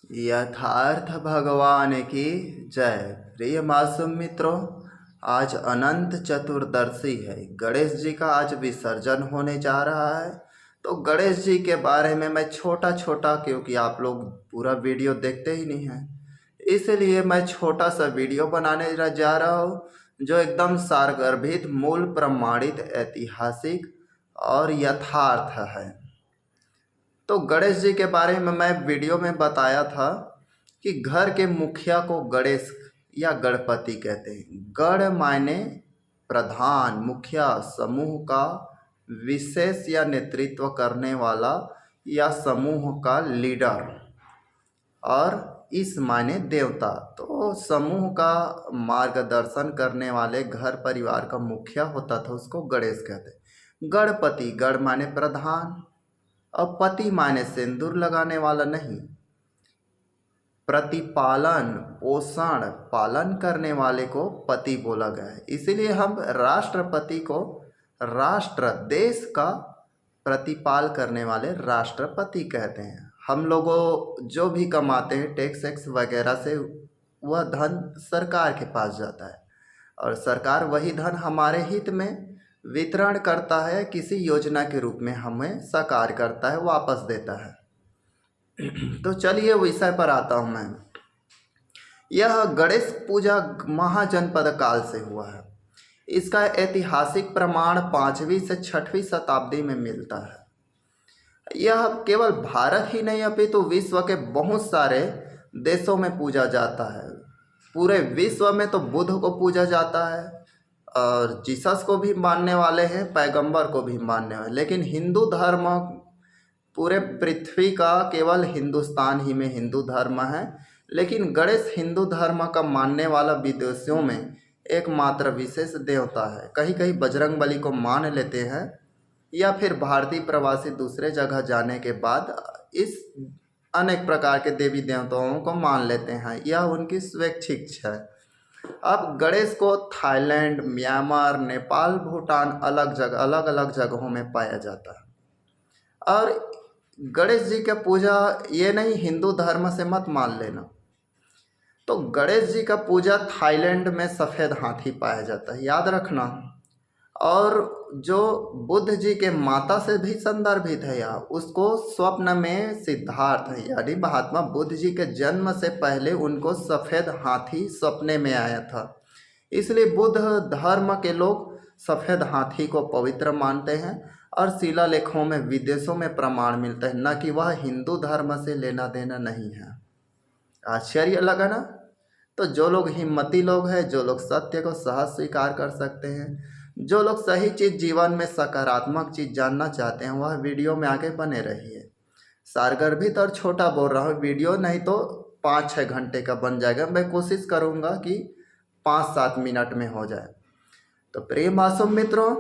यथार्थ भगवान की जय। प्रिय मासूम मित्रों, आज अनंत चतुर्दशी है। गणेश जी का आज विसर्जन होने जा रहा है। तो गणेश जी के बारे में मैं छोटा छोटा, क्योंकि आप लोग पूरा वीडियो देखते ही नहीं हैं, इसलिए मैं छोटा सा वीडियो बनाने जा रहा हूँ जो एकदम सारगर्भित, मूल प्रमाणित, ऐतिहासिक और यथार्थ है। तो गणेश जी के बारे में मैं वीडियो में बताया था कि घर के मुखिया को गणेश या गणपति कहते हैं। गण मायने प्रधान, मुखिया समूह का विशेष या नेतृत्व करने वाला या समूह का लीडर, और इस मायने देवता। तो समूह का मार्गदर्शन करने वाले घर परिवार का मुखिया होता था, उसको गणेश कहते। गणपति, गण माने प्रधान और पति माने सिंदूर लगाने वाला नहीं, प्रतिपालन, पोषण, पालन करने वाले को पति बोला गया है। इसीलिए हम राष्ट्रपति को राष्ट्र, देश का प्रतिपाल करने वाले राष्ट्रपति कहते हैं। हम लोगों जो भी कमाते हैं टैक्स एक्स वगैरह से, वह धन सरकार के पास जाता है और सरकार वही धन हमारे हित में वितरण करता है, किसी योजना के रूप में हमें साकार करता है, वापस देता है। तो चलिए विषय पर आता हूँ मैं। यह गणेश पूजा महाजनपद काल से हुआ है। इसका ऐतिहासिक प्रमाण 5वीं से 6वीं शताब्दी में मिलता है। यह केवल भारत ही नहीं अपितु विश्व के बहुत सारे देशों में पूजा जाता है। पूरे विश्व में तो बुद्ध को पूजा जाता है और जीसस को भी मानने वाले हैं, पैगंबर को भी मानने वाले, लेकिन हिंदू धर्म पूरे पृथ्वी का केवल हिंदुस्तान ही में हिंदू धर्म है। लेकिन गणेश हिंदू धर्म का मानने वाला विदेशियों में एकमात्र विशेष देवता है। कहीं कहीं बजरंग बली को मान लेते हैं या फिर भारतीय प्रवासी दूसरे जगह जाने के बाद इस अनेक प्रकार के देवी देवताओं को मान लेते हैं, यह उनकी स्वैच्छिक इच्छा है। अब गणेश को थाईलैंड, म्यांमार, नेपाल, भूटान अलग अलग जगहों में पाया जाता है। और गणेश जी का पूजा ये नहीं हिंदू धर्म से मत मान लेना। तो गणेश जी का पूजा थाईलैंड में सफ़ेद हाथी पाया जाता है, याद रखना। और जो बुद्ध जी के माता से भी संदर्भित है यह, उसको स्वप्न में सिद्धार्थ है, यानी महात्मा बुद्ध जी के जन्म से पहले उनको सफ़ेद हाथी सपने में आया था। इसलिए बुद्ध धर्म के लोग सफ़ेद हाथी को पवित्र मानते हैं और शिलालेखों में विदेशों में प्रमाण मिलता है, न कि वह हिंदू धर्म से लेना देना नहीं है। आश्चर्य लगा ना? तो जो लोग हिम्मती लोग हैं, जो लोग सत्य को सहज स्वीकार कर सकते हैं, जो लोग सही चीज़ जीवन में सकारात्मक चीज़ जानना चाहते हैं, वह वीडियो में आगे बने रहिए। सारगर्भित और छोटा बोल रहा हूँ वीडियो, नहीं तो 5-6 घंटे का बन जाएगा। मैं कोशिश करूँगा कि 5-7 मिनट में हो जाए। तो प्रिय मासूम मित्रों,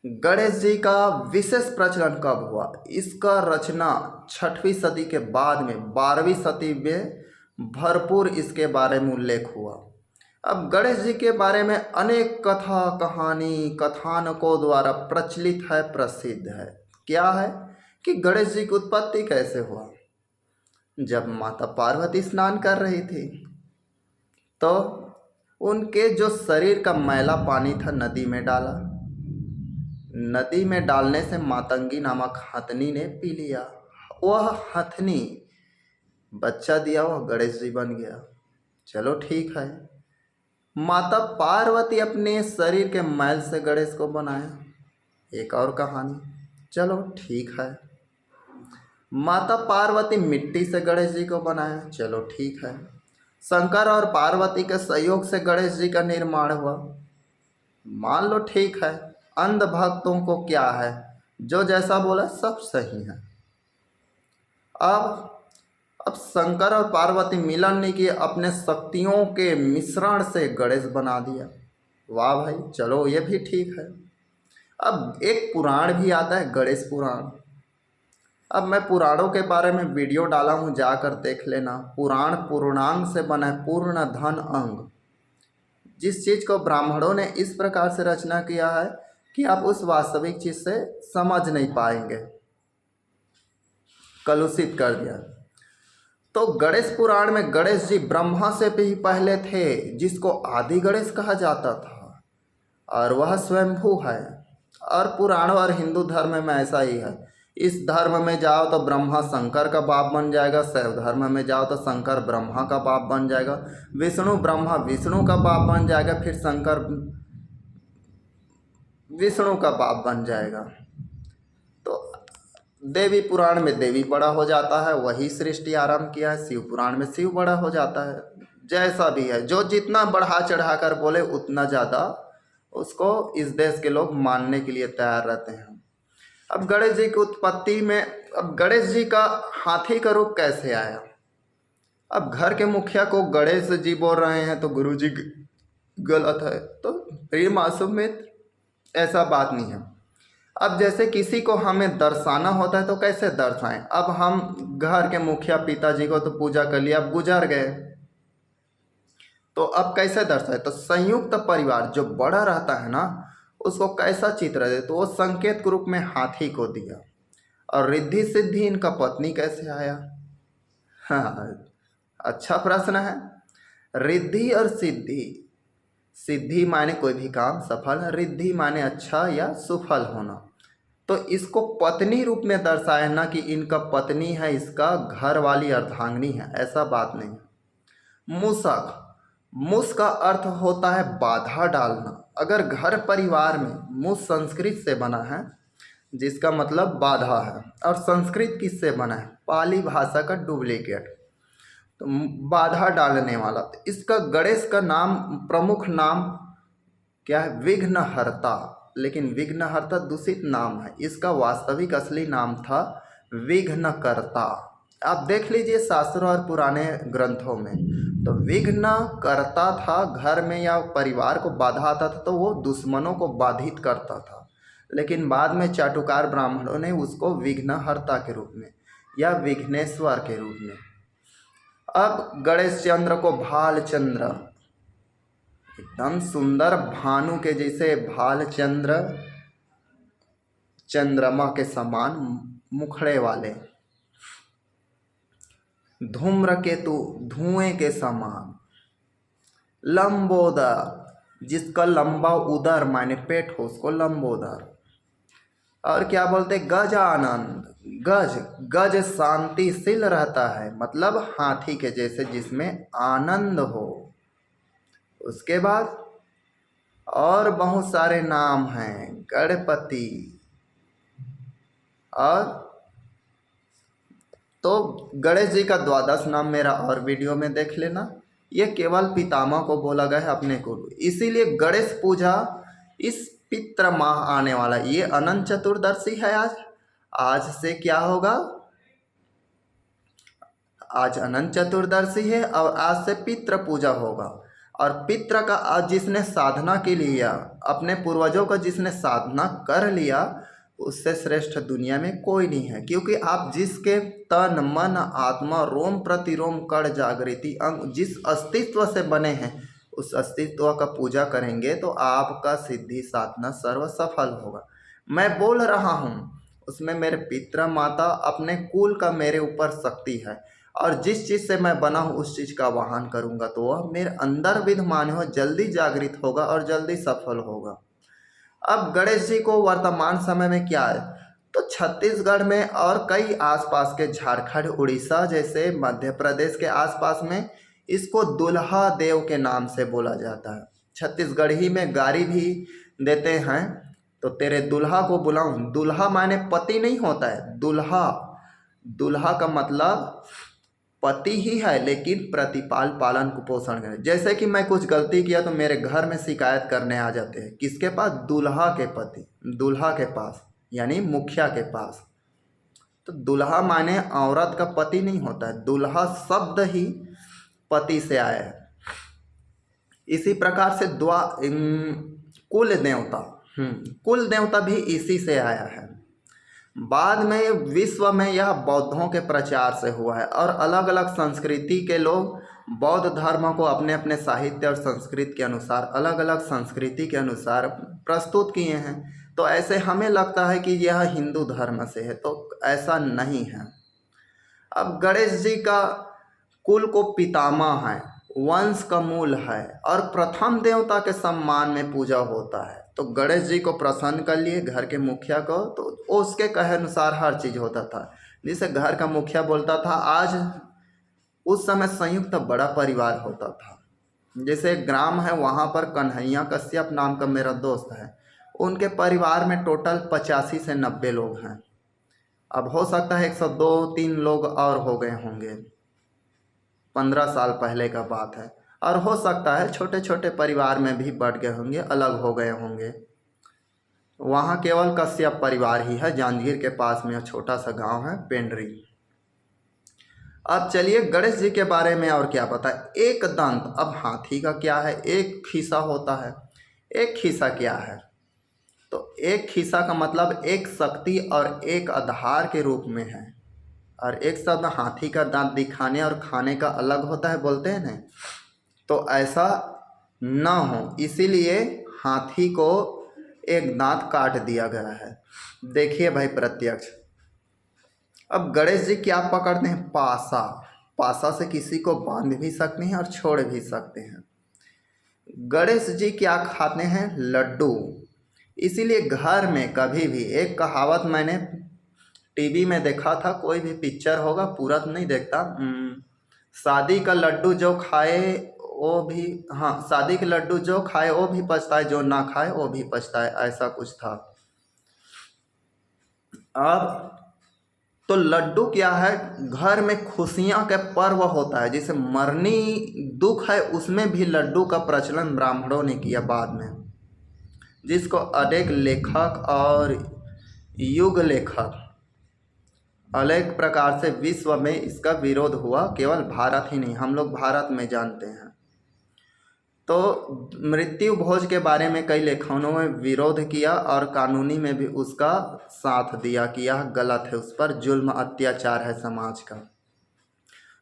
गणेश जी का विशेष प्रचलन कब हुआ? इसका रचना 6वीं सदी के बाद में 12वीं सदी में भरपूर इसके बारे में उल्लेख हुआ। अब गणेश जी के बारे में अनेक कथा, कहानी, कथानकों द्वारा प्रचलित है, प्रसिद्ध है। क्या है कि गणेश जी की उत्पत्ति कैसे हुआ? जब माता पार्वती स्नान कर रही थी तो उनके जो शरीर का मैला पानी था नदी में डाला। नदी में डालने से मातंगी नामक हथनी ने पी लिया। वह हथनी बच्चा दिया, वह गणेश जी बन गया। चलो ठीक है। माता पार्वती अपने शरीर के मैल से गणेश को बनाया, एक और कहानी। चलो ठीक है। माता पार्वती मिट्टी से गणेश जी को बनाया, चलो ठीक है। शंकर और पार्वती के सहयोग से गणेश जी का निर्माण हुआ, मान लो ठीक है। अंधभक्तों को क्या है, जो जैसा बोला सब सही है। अब शंकर और पार्वती मिलन ने किए, अपने शक्तियों के मिश्रण से गणेश बना दिया। वाह भाई, चलो ये भी ठीक है। अब एक पुराण भी आता है, गणेश पुराण। अब मैं पुराणों के बारे में वीडियो डाला हूँ, जाकर देख लेना। पुराण पूर्णांग से बना है, पूर्ण धन अंग। जिस चीज़ को ब्राह्मणों ने इस प्रकार से रचना किया है कि आप उस वास्तविक चीज़ से समझ नहीं पाएंगे, कलुषित कर दिया। तो गणेश पुराण में गणेश जी ब्रह्मा से भी पहले थे, जिसको आदि गणेश कहा जाता था, और वह स्वयंभू है। और पुराण और हिंदू धर्म में ऐसा ही है। इस धर्म में जाओ तो ब्रह्मा शंकर का बाप बन जाएगा, शैव धर्म में जाओ तो शंकर ब्रह्मा का बाप बन जाएगा, विष्णु ब्रह्मा विष्णु का बाप बन जाएगा, फिर शंकर विष्णु का बाप बन जाएगा। तो देवी पुराण में देवी बड़ा हो जाता है, वही सृष्टि आरंभ किया है। शिव पुराण में शिव बड़ा हो जाता है। जैसा भी है, जो जितना बढ़ा चढ़ा कर बोले उतना ज़्यादा उसको इस देश के लोग मानने के लिए तैयार रहते हैं। अब गणेश जी की उत्पत्ति में, अब गणेश जी का हाथी का रूप कैसे आया? अब घर के मुखिया को गणेश जी बोल रहे हैं तो गुरु जी गलत है। तो प्रिय मासूम मित्र, ऐसा बात नहीं है। अब जैसे किसी को हमें दर्शाना होता है तो कैसे दर्शाएं? अब हम घर के मुखिया पिताजी को तो पूजा कर लिया, अब गुजर गए, तो अब कैसे दर्शाए? तो संयुक्त परिवार जो बड़ा रहता है ना, उसको कैसा चित्र दे? तो वो संकेत के रूप में हाथी को दिया। और रिद्धि सिद्धि इनका पत्नी कैसे आया? हाँ, अच्छा प्रश्न है। रिद्धि और सिद्धि, सिद्धि माने कोई भी काम सफल, रिद्धि माने अच्छा या सुफल होना। तो इसको पत्नी रूप में दर्शाया, ना कि इनका पत्नी है, इसका घर वाली अर्धांगिनी है, ऐसा बात नहीं है। मूषक, मूस का अर्थ होता है बाधा डालना। अगर घर परिवार में, मूस संस्कृत से बना है जिसका मतलब बाधा है, और संस्कृत किससे बना है? पाली भाषा का डुप्लीकेट, तो बाधा डालने वाला। तो इसका गणेश का नाम, प्रमुख नाम क्या है? विघ्नहर्ता। लेकिन विघ्नहर्ता दूषित नाम है, इसका वास्तविक असली नाम था विघ्नकर्ता। आप देख लीजिए शास्त्रों और पुराने ग्रंथों में, तो विघ्न करता था, घर में या परिवार को बाधा आता था तो वो दुश्मनों को बाधित करता था। लेकिन बाद में चाटुकार ब्राह्मणों ने उसको विघ्नहर्ता के रूप में या विघ्नेश्वर के रूप में। अब गणेश चंद्र को भालचंद्र, एकदम सुंदर भानु के जैसे भालचंद्र, चंद्रमा के समान मुखड़े वाले, धूम्रकेतु धुएं के समान, लंबोदर जिसका लंबा उदर माने पेट हो उसको लंबोदर। और क्या बोलते? गजानंद, गज, गज शांतिशील रहता है, मतलब हाथी के जैसे जिसमें आनंद हो। उसके बाद और बहुत सारे नाम हैं, गणपति। और तो गणेश जी का द्वादश नाम मेरा और वीडियो में देख लेना। ये केवल पितामह को बोला गया है, अपने को। इसीलिए गणेश पूजा इस पित्र माह आने वाला, ये अनंत चतुर्दशी है आज। आज से क्या होगा? आज अनंत चतुर्दशी है और आज से पितृ पूजा होगा। और पितृ का आज जिसने साधना के लिया, अपने पूर्वजों का जिसने साधना कर लिया, उससे श्रेष्ठ दुनिया में कोई नहीं है। क्योंकि आप जिसके तन मन आत्मा रोम प्रतिरोम कण जागृति अंग जिस अस्तित्व से बने हैं, उस अस्तित्व का पूजा करेंगे तो आपका सिद्धि साधना सर्व सफल होगा। मैं बोल रहा हूँ, उसमें मेरे पितृ माता अपने कुल का मेरे ऊपर शक्ति है, और जिस चीज़ से मैं बना हूँ उस चीज़ का वाहन करूँगा तो वह मेरे अंदर विद्यमान हो, जल्दी जागृत होगा और जल्दी सफल होगा। अब गणेश जी को वर्तमान समय में क्या है? तो छत्तीसगढ़ में और कई आसपास के झारखंड, उड़ीसा जैसे मध्य प्रदेश के आसपास में इसको दुल्हा देव के नाम से बोला जाता है। छत्तीसगढ़ी में गारी भी देते हैं, तो तेरे दुल्हा को बुलाऊं। दुल्हा माने पति नहीं होता है, दुल्हा, दुल्हा का मतलब पति ही है, लेकिन प्रतिपाल पालन कुपोषण करें। जैसे कि मैं कुछ गलती किया तो मेरे घर में शिकायत करने आ जाते हैं, किसके पास? दुल्हा के पति, दुल्हा के पास, यानी मुखिया के पास। तो दुल्हा माने औरत का पति नहीं होता है, दुल्हा शब्द ही पति से आया है। इसी प्रकार से कुल देवता, कुल देवता भी इसी से आया है। बाद में विश्व में यह बौद्धों के प्रचार से हुआ है, और अलग अलग संस्कृति के लोग बौद्ध धर्म को अपने अपने साहित्य और संस्कृति के अनुसार, अलग अलग संस्कृति के अनुसार प्रस्तुत किए हैं। तो ऐसे हमें लगता है कि यह हिंदू धर्म से है, तो ऐसा नहीं है। अब गणेश जी का कुल को पितामह है, वंश का मूल है और प्रथम देवता के सम्मान में पूजा होता है। तो गणेश जी को प्रसन्न कर लिए घर के मुखिया को, तो उसके कहे अनुसार हर चीज़ होता था। जिसे घर का मुखिया बोलता था, आज उस समय संयुक्त बड़ा परिवार होता था। जैसे एक ग्राम है, वहाँ पर कन्हैया कश्यप नाम का मेरा दोस्त है, उनके परिवार में टोटल 85 से 90 लोग हैं। अब हो सकता है 102-3 लोग और हो गए होंगे, 15 साल पहले का बात है। और हो सकता है छोटे छोटे परिवार में भी बढ़ गए होंगे, अलग हो गए होंगे। वहाँ केवल कश्यप परिवार ही है। जांजगीर के पास में छोटा सा गांव है पेंड्री। अब चलिए गणेश जी के बारे में और क्या पता है। एक दंत, अब हाथी का क्या है, एक खीसा होता है। एक खीसा क्या है, तो एक खीसा का मतलब एक शक्ति और एक आधार के रूप में है। और एक शब्द हाथी का दांत दिखाने और खाने का अलग होता है, बोलते हैं ना, तो ऐसा ना हो इसीलिए हाथी को एक दांत काट दिया गया है। देखिए भाई प्रत्यक्ष। अब गणेश जी क्या पकड़ते हैं, पासा। पासा से किसी को बांध भी सकते हैं और छोड़ भी सकते हैं। गणेश जी क्या खाते हैं, लड्डू। इसीलिए घर में कभी भी, एक कहावत मैंने टीवी में देखा था, कोई भी पिक्चर होगा, पूरा तो नहीं देखता, शादी का लड्डू जो खाए वो भी, हाँ, शादी के लड्डू जो खाए वो भी पछताए, जो ना खाए वो भी पछताए, ऐसा कुछ था। अब तो लड्डू क्या है, घर में खुशियां का पर्व होता है, जैसे मरनी दुख है, उसमें भी लड्डू का प्रचलन ब्राह्मणों ने किया बाद में, जिसको अनेक लेखक और युग लेखक अनेक प्रकार से विश्व में इसका विरोध हुआ। केवल भारत ही नहीं, हम लोग भारत में जानते हैं। तो मृत्यु भोज के बारे में कई लेखकों ने विरोध किया और कानूनी में भी उसका साथ दिया कि यह गलत है, उस पर जुल्म अत्याचार है समाज का।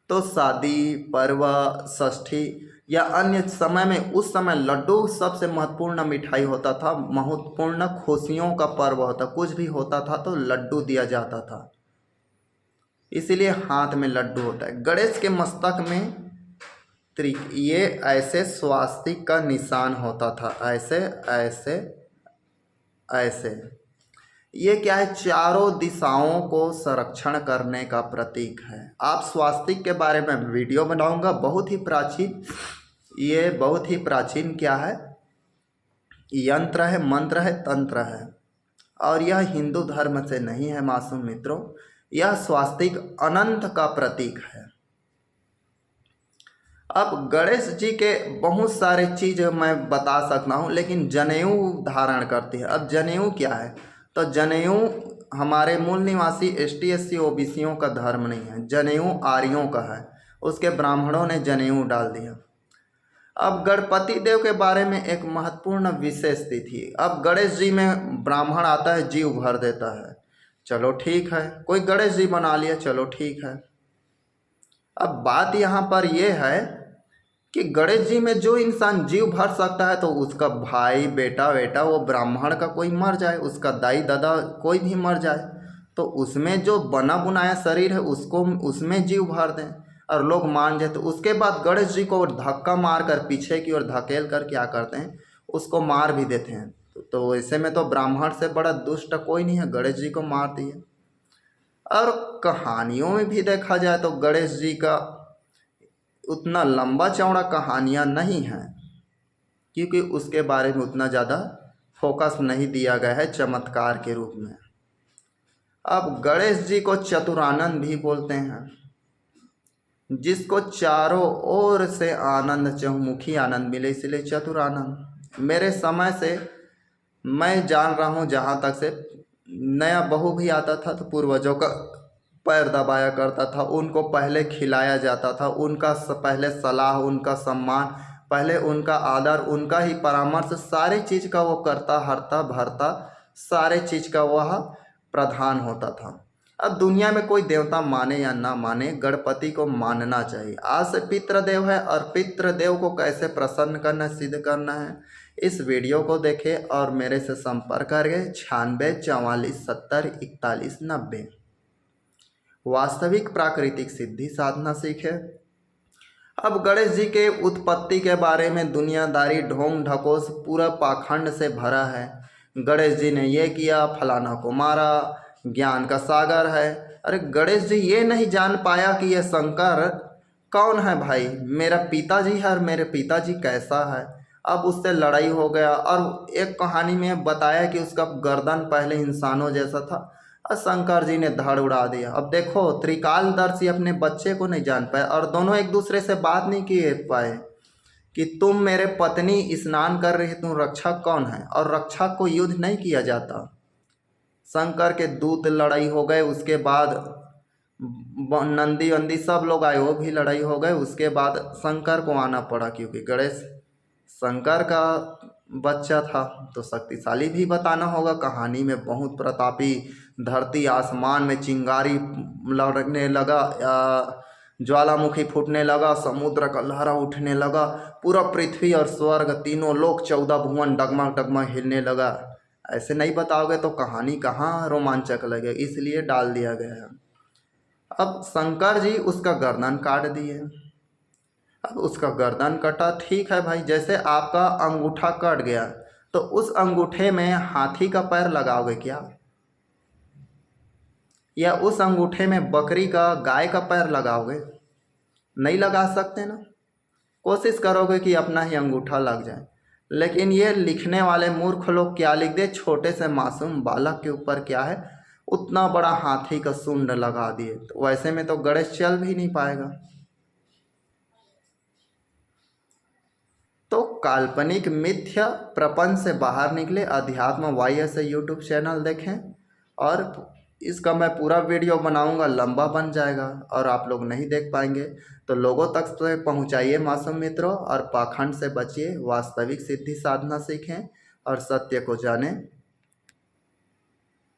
तो शादी, पर्व, षष्ठी या अन्य समय में, उस समय लड्डू सबसे महत्वपूर्ण मिठाई होता था, महत्वपूर्ण खुशियों का पर्व होता, कुछ भी होता था तो लड्डू दिया जाता था, इसीलिए हाथ में लड्डू होता है। गणेश के मस्तक में ये ऐसे स्वास्तिक का निशान होता था, ऐसे ऐसे ऐसे। ये क्या है, चारों दिशाओं को संरक्षण करने का प्रतीक है। आप स्वास्तिक के बारे में वीडियो बनाऊंगा, बहुत ही प्राचीन, ये बहुत ही प्राचीन क्या है, यंत्र है, मंत्र है, तंत्र है। और यह हिंदू धर्म से नहीं है मासूम मित्रों, यह स्वास्तिक अनंत का प्रतीक है। अब गणेश जी के बहुत सारे चीज़ मैं बता सकता हूँ, लेकिन जनेऊ धारण करती है। अब जनेऊ क्या है, तो जनेऊ हमारे मूल निवासी ST SC OBCों का धर्म नहीं है, जनेऊ आर्यों का है, उसके ब्राह्मणों ने जनेऊ डाल दिया। अब गणपति देव के बारे में एक महत्वपूर्ण विशेष तिथि। अब गणेश जी में ब्राह्मण आता है, जीव भर देता है, चलो ठीक है, कोई गणेश जी बना लिया, चलो ठीक है। अब बात यहाँ पर यह है कि गणेश जी में जो इंसान जीव भर सकता है, तो उसका भाई, बेटा, वो ब्राह्मण का कोई मर जाए, उसका दाई दादा कोई भी मर जाए, तो उसमें जो बना बुनाया शरीर है उसको, उसमें जीव भर दें और लोग मान जाए। तो उसके बाद गणेश जी को धक्का मार कर पीछे की ओर धकेल कर क्या करते हैं, उसको मार भी देते हैं। तो ऐसे में तो ब्राह्मण से बड़ा दुष्ट कोई नहीं है, गणेश जी को मार दिए। और कहानियों में भी देखा जाए तो गणेश जी का उतना लंबा चौड़ा कहानियाँ नहीं हैं, क्योंकि उसके बारे में उतना ज़्यादा फोकस नहीं दिया गया है चमत्कार के रूप में। अब गणेश जी को चतुरानंद भी बोलते हैं, जिसको चारों ओर से आनंद, चहुमुखी आनंद मिले, इसलिए चतुरानंद। मेरे समय से मैं जान रहा हूँ, जहाँ तक से नया बहू भी आता था तो पूर्वजों का पैर दबाया करता था, उनको पहले खिलाया जाता था, उनका पहले सलाह, उनका सम्मान, पहले उनका आदर, उनका ही परामर्श, सारे चीज़ का वो करता, हरता भरता, सारे चीज़ का वह प्रधान होता था। अब दुनिया में कोई देवता माने या ना माने, गणपति को मानना चाहिए। आज से पितृदेव है और पितृदेव को कैसे प्रसन्न करना, सिद्ध करना है, इस वीडियो को देखें और मेरे से संपर्क करें 9644704190। वास्तविक प्राकृतिक सिद्धि साधना सीखें। अब गणेश जी के उत्पत्ति के बारे में दुनियादारी ढोंग ढकोस पूरा पाखंड से भरा है। गणेश जी ने ये किया, फलाना को मारा, ज्ञान का सागर है। अरे गणेश जी ये नहीं जान पाया कि ये शंकर कौन है भाई, मेरा पिताजी है और मेरे पिताजी कैसा है। अब उससे लड़ाई हो गया और एक कहानी में बताया कि उसका गर्दन पहले इंसानों जैसा था और शंकर जी ने धड़ उड़ा दिया। अब देखो त्रिकालदर्शी अपने बच्चे को नहीं जान पाए और दोनों एक दूसरे से बात नहीं किए पाए कि तुम मेरे पत्नी स्नान कर रही, तुम रक्षक कौन है, और रक्षक को युद्ध नहीं किया जाता। शंकर के दूत लड़ाई हो गए, उसके बाद नंदी वंदी सब लोग आए, वो भी लड़ाई हो गए। उसके बाद शंकर को आना पड़ा क्योंकि गणेश शंकर का बच्चा था तो शक्तिशाली भी बताना होगा। कहानी में बहुत प्रतापी, धरती आसमान में चिंगारी लड़ने लगा, ज्वालामुखी फूटने लगा, समुद्र का लहरा उठने लगा, पूरा पृथ्वी और स्वर्ग तीनों लोक 14 भुवन डगमग डगमग हिलने लगा। ऐसे नहीं बताओगे तो कहानी कहाँ रोमांचक लगे, इसलिए डाल दिया गया है। अब शंकर जी उसका गर्दन काट दिए। अब उसका गर्दन कटा, ठीक है भाई, जैसे आपका अंगूठा कट गया तो उस अंगूठे में हाथी का पैर लगाओगे क्या, या उस अंगूठे में बकरी का, गाय का पैर लगाओगे? नहीं लगा सकते ना। कोशिश करोगे कि अपना ही अंगूठा लग जाए, लेकिन ये लिखने वाले मूर्ख लोग क्या लिख दे, छोटे से मासूम बालक के ऊपर क्या है उतना बड़ा हाथी का सूंड लगा दिए। तो वैसे में तो गणेश चल भी नहीं पाएगा। तो काल्पनिक मिथ्या प्रपंच से बाहर निकले, अध्यात्म वाई से यूट्यूब चैनल देखें, और इसका मैं पूरा वीडियो बनाऊंगा, लंबा बन जाएगा और आप लोग नहीं देख पाएंगे। तो लोगों तक तो पहुंचाइए मासूम मित्रों, और पाखंड से बचिए, वास्तविक सिद्धि साधना सीखें और सत्य को जानें।